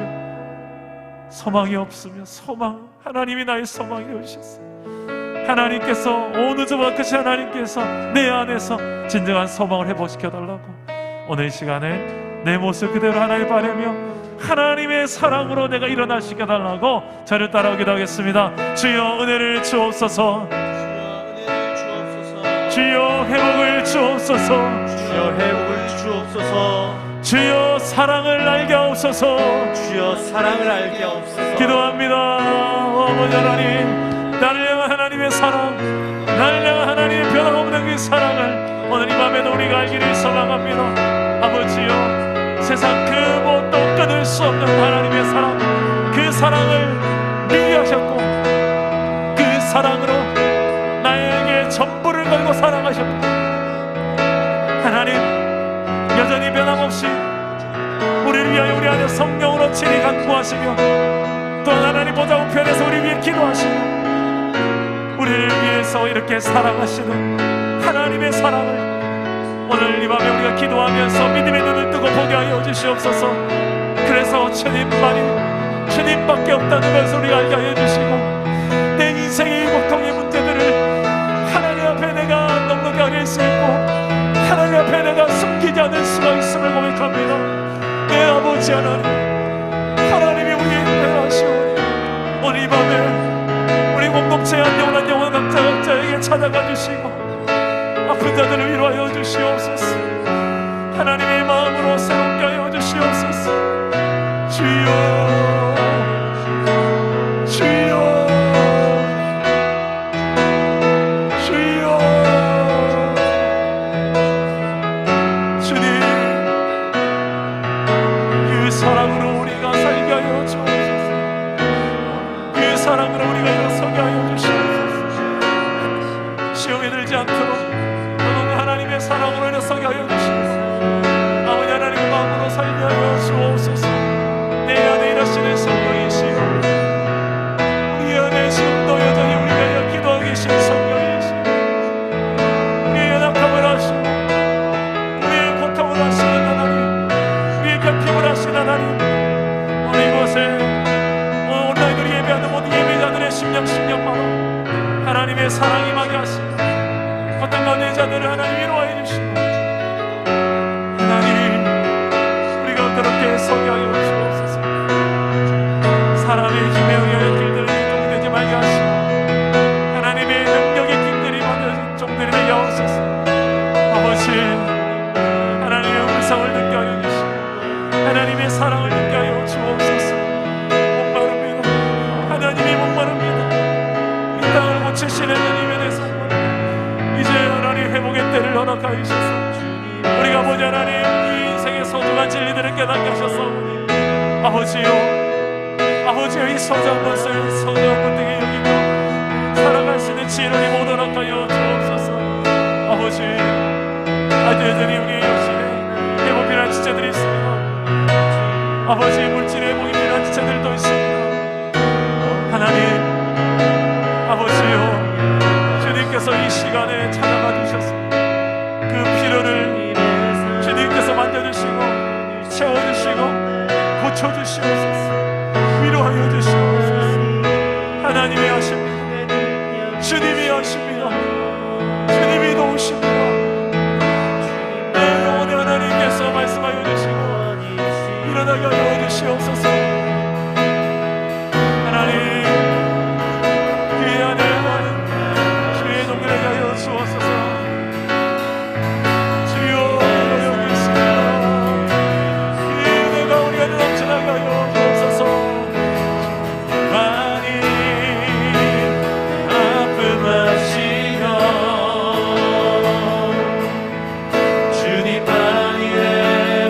소망이 없으면 소망, 하나님이 나의 소망이 되주셨어요. 하나님께서 어느 저만큼이 하나님께서 내 안에서 진정한 소망을 회복시켜달라고 오늘 이 시간에 내 모습 그대로 하나님 바라며 하나님의 사랑으로 내가 일어나시켜달라고 저를 따라오기도 기도하겠습니다. 주여 은혜를 주옵소서. 주여 회복을 주옵소서. 주여 회복을 주옵소서. 주여 사랑을 알게 하옵소서. 주여 사랑을 알게 하옵소서. 기도합니다. 아버지 하나님, 나를 향한 하나님의 사랑, 나를 향한 하나님의 변함없는 그 사랑을 오늘 이 밤에도 우리가 알기를 소망합니다. 아버지여, 세상 그 무엇도 끊을 수 없는 하나님의 사랑, 그 사랑을 미하셨고 그 사랑으로 나에게 전부를 걸고 사랑하셨고 하나님 여전히 변함없이 우리를 위하여 우리 안에 성령으로 친히 간구하시며 또한 하나님 보좌 우편에서 우리 위해 기도하시며 우리를 위해서 이렇게 사랑하시는 하나님의 사랑을 오늘 이 밤에 우리가 기도하면서 믿음의 눈을 뜨고 보게 하여 주시옵소서. 그래서 주님만이 주님밖에 없다는 것을 우리가 알게 하여 주시고 내 인생의 고통의 문제들을 하나님 앞에 내가 넉넉하게 할 수 있고 하나님 앞에 내가 숨기지 않을 수가 있음을 고백합니다. 내 아버지 하나님, 하나님이 우리의 대하시오니 오늘 이 밤에 우리 공동체의 한 영혼 한 영혼 각자에게 찾아가 주시고 아픈 자들을 위로하여 주시옵소서. 하나님의 마음으로 새롭게 하여 주시옵소서. 주여 주여 주여 주님 그 사랑으로 우리가 살게 하여 주옵소서. 그 사랑으로 우리가 일어서게 하여 주시옵소서. 시험에 들지 않도록 하나님의 사랑으로 일어서게 하여 주시옵소서. 아버지 하나님의 마음으로 살게 하여 주옵소서. 내 안에 일하시는 성령이시여 우리 안에 지금도 여전히 우리가 위하여 기도하고 계신 성령이시여 우리의 연약함을 하시고 우리의 고통을 하시는 하나님, 우리의 결핍을 하시는 하나님, 오늘 이곳에 온라인으로 예배하는 모든 예배자들의 심령마다 하나님의 사랑이 임하게 하시고 어떤 가운데 자들을 하나님 위로하여 주시고 하나님 우리가 그렇게 서게 하여 주옵소서. 사람의 힘에 의하여 길들이 동되지 말게 하시고 하나님의 능력의 길들이 만들어진 종들이 되게 하옵소서. 아버지 하나님의 음성을 듣게 하여 주시고 하나님의 사랑을 듣게 하여 주옵소서. 목마릅니다. 하나님이 목마릅니다. 이 땅을 고치시는 하나님에 대해서 이제 하나님 회복의 때를 허락하여 주셔서 우리가 보자 하나님 이 인생의 소중한 진리들을 깨닫게 하셨사오니 아버지여 이 소중한 것을 소중한 것들에게 여기고 살아갈 수 있는 지혜를 모두 허락하여 주옵소서. 아버지 아주 여전히 우리 역시 회복 필요한 지체들이 있습니다. 아버지 물질의 회복이 필요한 지체들도 있습니다. 하나님 아버지여 주님께서 이 시간에 찾아가 주셔서 그 필요를 주님께서 만져주시고 채워주시고 고쳐주시옵소서. 위로하여 주시옵소서. 하나님이 하십니다. 주님이 하십니다. 주님이 도우십니다. 내 영혼의 하나님께서 말씀하여 주시고 일어나게 하여 주시옵소서. 하나님 귀 안에 하여 주옵소서. 주여 여기 있습니다. 이 내가 우리 안에 넘쳐나게 하여 주옵소서. 많이 아픔하시며 주님 많이 내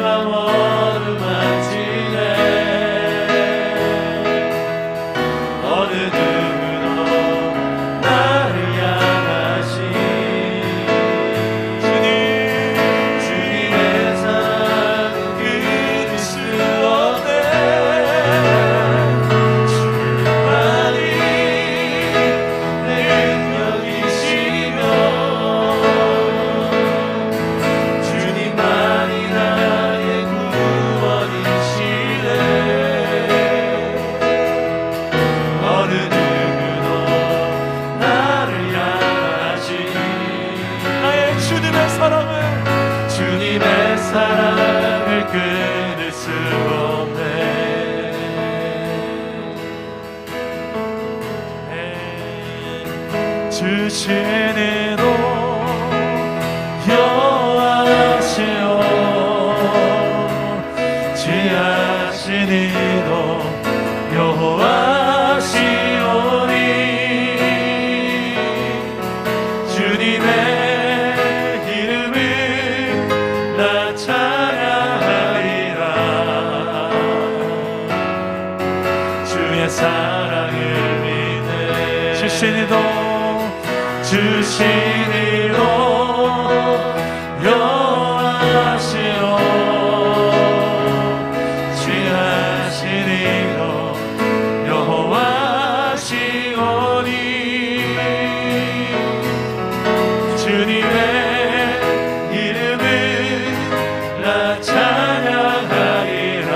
맘 어루만지네 주시니도 여호와시오 지하시니도 여호와시오니 주님의 이름을 나 찬양하리라 주의 사랑을 믿네 주시니도 여호와시오 지하시니도 여호와시오니 주님의 이름을 나 찬양하리라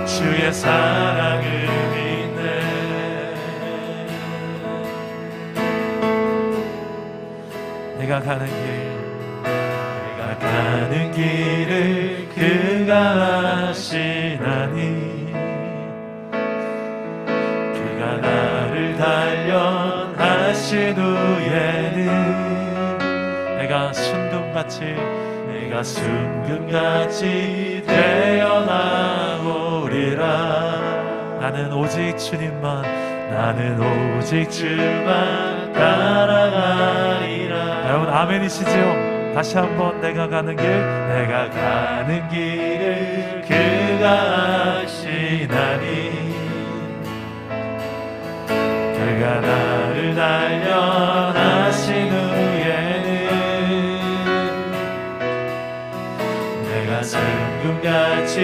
주의 사랑을 믿네 내가 가는 길을 그가 아시나니 그가 나를 단련하신 후에는 내가 순금같이 되어 나오리라 나는 오직 주만 따라가리라 여러분 아멘이시죠? 다시 한번 내가 가는 길을 그가 아시나니 그가 나를 단련하신 후에는 내가 순금같이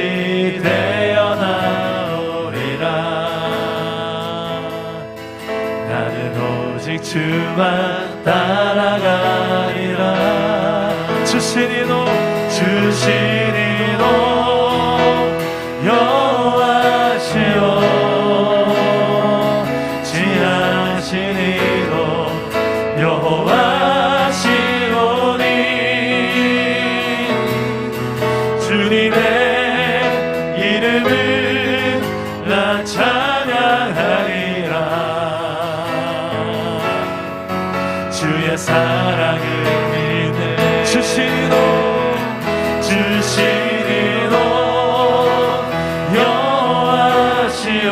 되어 나오리라 나는 오직 주만 따라가리라 주시니도 여호와시오 지하시니도 여호와시오니 주님의 이름을 나 찬양하리라 주의 사랑을 믿네 주시니도 여호와시오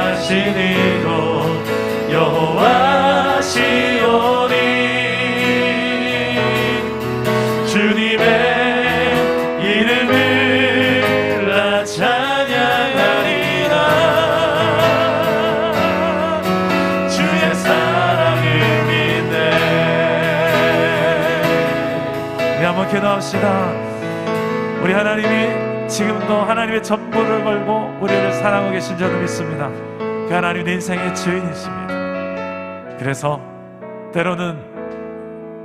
지하시니도 여호와시오니 주님의 이름을 나 찬양하리라 주의 사랑을 믿네 우리 한번 기도합시다 우리 하나님이 지금도 하나님의 전부를 걸고 우리를 사랑하고 계신 줄을 믿습니다 그 하나님 내 인생의 주인이십니다 그래서 때로는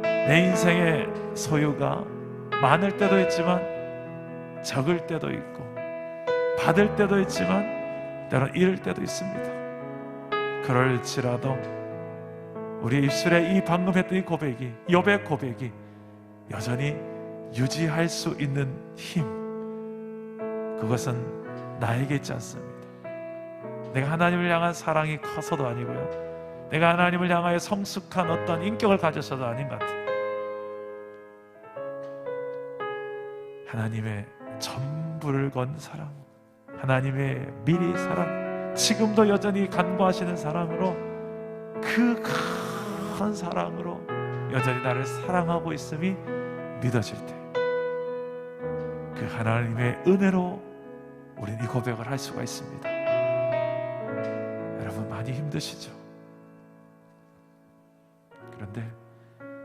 내 인생의 소유가 많을 때도 있지만 적을 때도 있고 받을 때도 있지만 때로는 잃을 때도 있습니다 그럴지라도 우리 입술에 이 방금 했던 이 고백이 욥의 고백이 여전히 유지할 수 있는 힘 그것은 나에게 있지 않습니다 내가 하나님을 향한 사랑이 커서도 아니고요 내가 하나님을 향하여 성숙한 어떤 인격을 가져서도 아닌 것 같아요 하나님의 전부를 건 사랑 하나님의 미리 사랑 지금도 여전히 간구하시는 사랑으로 그 큰 사랑으로 여전히 나를 사랑하고 있음이 믿어질 때 그 하나님의 은혜로 우리는 이 고백을 할 수가 있습니다 여러분 많이 힘드시죠? 그런데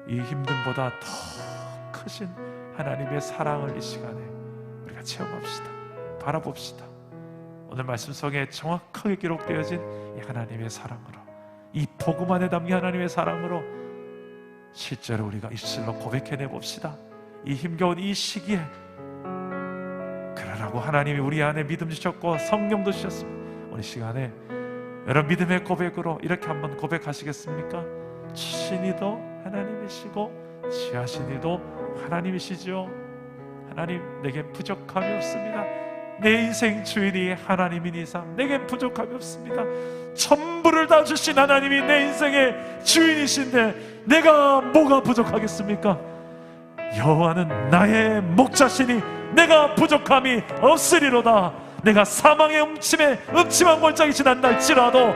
이 힘듦보다 더 크신 하나님의 사랑을 이 시간에 우리가 체험합시다 바라봅시다 오늘 말씀 속에 정확하게 기록되어진 이 하나님의 사랑으로 이 복음 안에 담긴 하나님의 사랑으로 실제로 우리가 입술로 고백해내 봅시다 이 힘겨운 이 시기에 그러라고 하나님이 우리 안에 믿음 주셨고 성령도 주셨습니다 오늘 시간에 여러분 믿음의 고백으로 이렇게 한번 고백하시겠습니까? 주시니도 하나님이시고 지하시니도 하나님이시죠 하나님 내겐 부족함이 없습니다 내 인생 주인이 하나님인 이상 내겐 부족함이 없습니다. 전부를 다 주신 하나님이 내 인생의 주인이신데 내가 뭐가 부족하겠습니까? 여호와는 나의 목자시니 내가 부족함이 없으리로다. 내가 사망의 음침한 골짜기 지난달지라도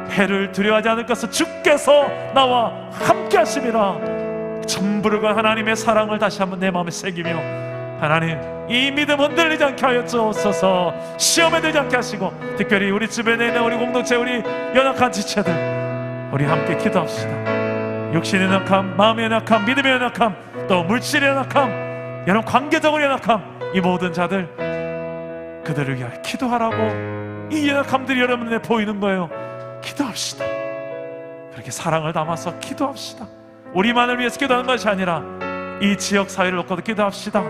해를 두려워하지 않을 것은 주께서 나와 함께 하심이라. 전부를 건 하나님의 사랑을 다시 한번 내 마음에 새기며, 하나님 이 믿음 흔들리지 않게 하여 주옵소서. 시험에 들지 않게 하시고, 특별히 우리 주변에 있는 우리 공동체, 우리 연약한 지체들, 우리 함께 기도합시다. 육신의 연약함, 마음의 연약함, 믿음의 연약함, 또 물질의 연약함, 여러분 관계적으로 연약함, 이 모든 자들 그들을 위하여 기도하라고 이 연약함들이 여러분 눈에 보이는 거예요. 기도합시다. 그렇게 사랑을 담아서 기도합시다. 우리만을 위해서 기도하는 것이 아니라 이 지역 사회를 놓고도 기도합시다.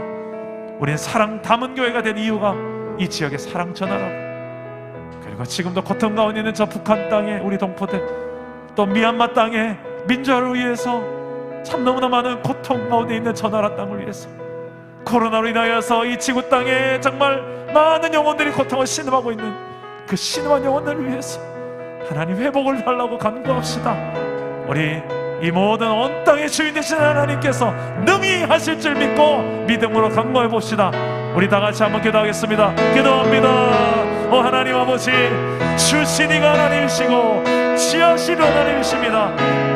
우리는 사랑 담은 교회가 된 이유가 이 지역에 사랑 전하라고. 그리고 지금도 고통 가운데 있는 저 북한 땅에 우리 동포들, 또 미얀마 땅에 민주화를 위해서 참 너무나 많은 고통 가운데 있는 저 나라 땅을 위해서, 코로나로 인하여서 이 지구 땅에 정말 많은 영혼들이 고통을 신음하고 있는 그 신음한 영혼들을 위해서 하나님 회복을 달라고 간구합시다. 우리 이 모든 온 땅의 주인 되신 하나님께서 능히 하실 줄 믿고 믿음으로 간구해 봅시다. 우리 다 같이 한번 기도하겠습니다. 기도합니다. 오 하나님 아버지, 주신 이가 하나님이시고 지하시는 하나님이십니다.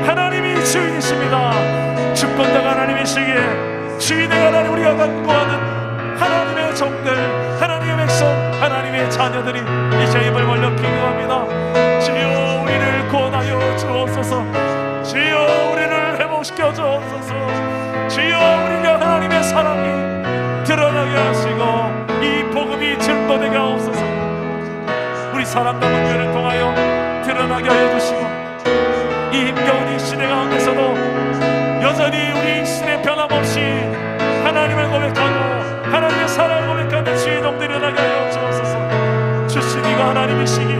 하나님이 주인이십니다. 주권자가 하나님이시기에 주인의 하나님, 우리가 간구하는 하나님의 종들, 하나님의 백성, 하나님의 자녀들이 이 시간 입을 벌려 기도합니다. 주여 우리를 구원하여 주옵소서. 주여 우리를 회복시켜 주옵소서. 주여 우리가 하나님의 사랑이 드러나게 하시고 이 복음이 증거되게 하옵소서. 우리 사랑 담은 교회를 통하여 드러나게 하여 주시고, 이 힘겨운 이 시대 가운데서도 여전히 우리 시대 변함없이 하나님을 고백하고 하나님의 사랑을 고백하는 주인님들이 일어나게 하여 주옵소서. 주신 이가 하나님이시기에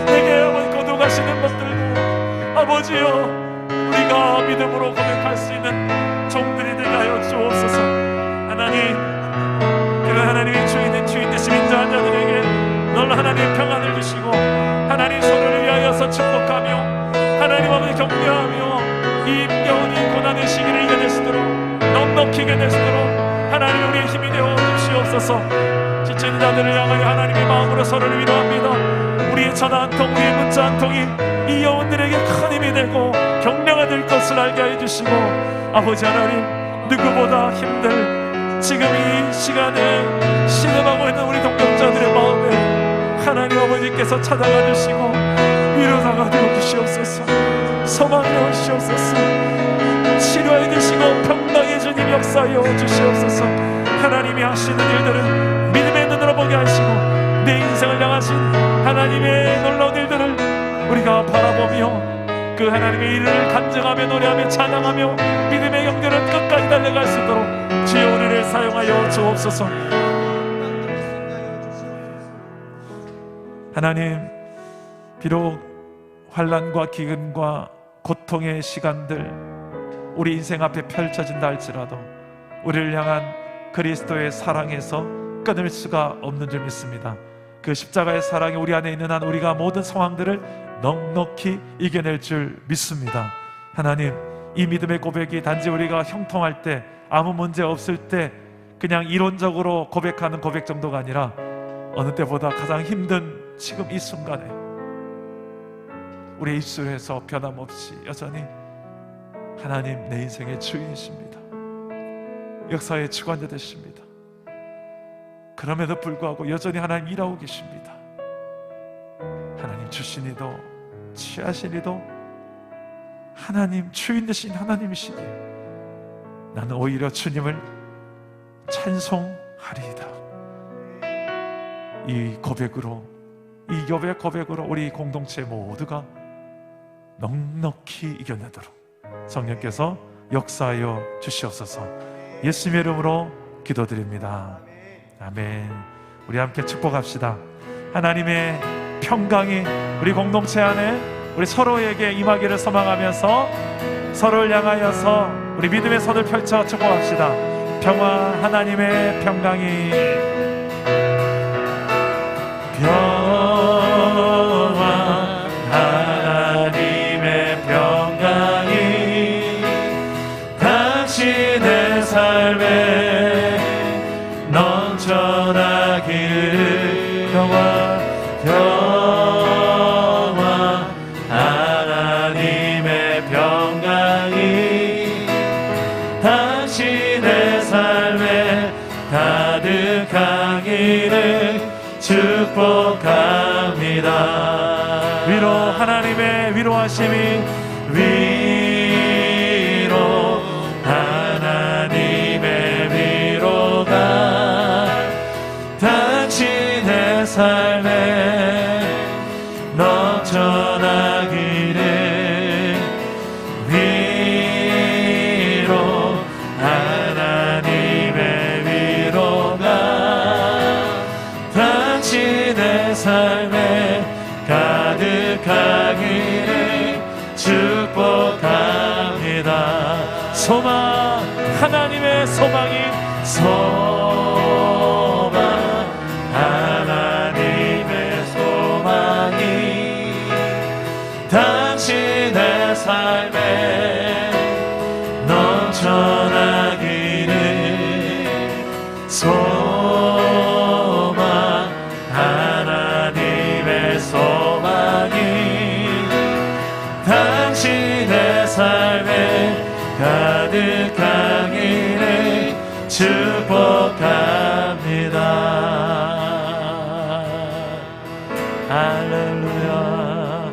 내게 아버지 거두가시는 것들도 아버지여 우리가 믿음으로 고백할 수 있는 종들이 되게 하여 주옵소서. 하나님, 그런 하나님의 주인은 주인 되신 인자한 자들에게 널 하나님의 평안을 주시고 하나님 서로를 위하여서 축복하며 하나님 아버지 격려하며 이 힘겨운 이 고난의 시기를 이겨낼 수 있도록 넉넉히 이겨낼 수 있도록 하나님 우리의 힘이 되어 주시옵소서. 지치는 자들을 향하여 하나님의 마음으로 서로를 위로합니다. 우리의 전화 한 통, 우리의 문자 한 통이 이 영혼들에게 큰 힘이 되고 격려가 될 것을 알게 해주시고, 아버지 하나님, 누구보다 힘들 지금 이 시간에 신음하고 있는 우리 동역자들의 마음에 하나님 아버지께서 찾아가 주시고 위로자가 되어 주시옵소서. 소망해 주시옵소서. 치료해 주시고 평강의 주님 역사하여 주시옵소서. 하나님이 하시는 일들을 믿음의 눈으로 보게 하시고 내 인생을 향하신 하나님의 놀라운 일들을 우리가 바라보며 그 하나님의 일을 간증하며 노래하며 찬양하며 믿음의 경계를 끝까지 달려갈 수 있도록 주여 우리를 사용하여 주옵소서. 하나님, 비록 환난과 기근과 고통의 시간들 우리 인생 앞에 펼쳐진다 할지라도 우리를 향한 그리스도의 사랑에서 끊을 수가 없는 줄 믿습니다. 그 십자가의 사랑이 우리 안에 있는 한 우리가 모든 상황들을 넉넉히 이겨낼 줄 믿습니다. 하나님, 이 믿음의 고백이 단지 우리가 형통할 때, 아무 문제 없을 때 그냥 이론적으로 고백하는 고백 정도가 아니라 어느 때보다 가장 힘든 지금 이 순간에 우리의 입술에서 변함없이 여전히 하나님 내 인생의 주인이십니다. 역사의 주관자 되십니다. 그럼에도 불구하고 여전히 하나님 일하고 계십니다. 하나님 주신 이도 취하신 이도 하나님 주인 되신 하나님이시기에 나는 오히려 주님을 찬송하리이다. 이 고백으로, 이 욥의 고백으로 우리 공동체 모두가 넉넉히 이겨내도록 성령께서 역사하여 주시옵소서. 예수님의 이름으로 기도드립니다. 아멘. 우리 함께 축복합시다. 하나님의 평강이 우리 공동체 안에 우리 서로에게 임하기를 소망하면서 서로를 향하여서 우리 믿음의 손을 펼쳐 축복합시다. 평화, 하나님의 평강이 넘쳐나기를 평화 평화 하나님의 평강이 당신의 삶에 가득하기를 축복합니다. 위로 하나님의 위로하심이 위로 하나님의 위로가 당신의 삶에 넘쳐나기를 위로 하나님의 위로가 당신의 삶에 가득하기를 축복합니다. 소망 하나님의 소망이 소망 하나님의 소망이 당신의 삶에 넘쳐나기를 소망 하나님의 소망이 당신의 삶에 가득하기를 축복합니다. 할렐루야.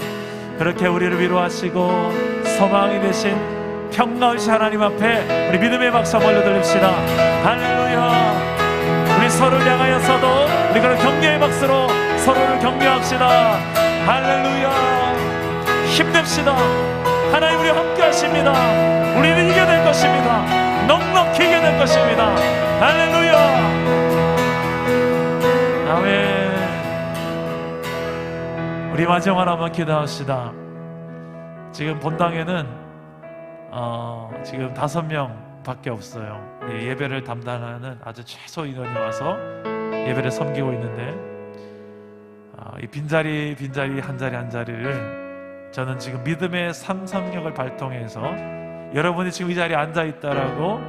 그렇게 우리를 위로하시고 소망이 되신 평강이신 하나님 앞에 우리 믿음의 박수 한번 올려드립시다. 할렐루야. 우리 서로를 향하여서도 우리 그런 격려의 박수로 서로를 격려합시다. 할렐루야. 힘냅시다. 하나님 우리와 함께 하십니다. 우리는 이겨낼 것입니다. 넉넉히 이겨낼 것입니다. 할렐루야. 아멘. 우리 마지막으로 한번 기도합시다. 지금 본당에는 지금 5명 밖에 없어요. 예배를 담당하는 아주 최소 인원이 와서 예배를 섬기고 있는데 이 빈자리 한 자리 한 자리를 저는 지금 믿음의 상상력을 발동해서 여러분이 지금 이 자리에 앉아있다라고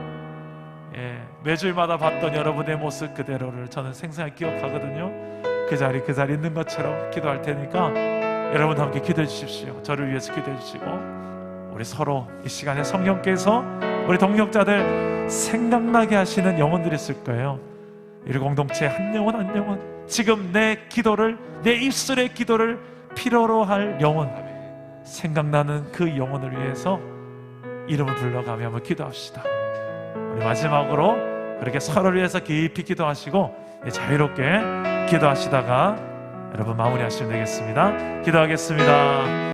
매주일마다 봤던 여러분의 모습 그대로를 저는 생생하게 기억하거든요. 그 자리 있는 것처럼 기도할 테니까 여러분 함께 기도해 주십시오. 저를 위해서 기도해 주시고 우리 서로 이 시간에 성령께서 우리 동역자들 생각나게 하시는 영혼들이 있을 거예요. 우리 공동체 한 영혼 한 영혼 지금 내 기도를 내 입술의 기도를 필요로 할 영혼 생각나는 그 영혼을 위해서 이름을 불러가며 한번 기도합시다. 우리 마지막으로 그렇게 서로를 위해서 깊이 기도하시고 자유롭게 기도하시다가 여러분 마무리하시면 되겠습니다. 기도하겠습니다.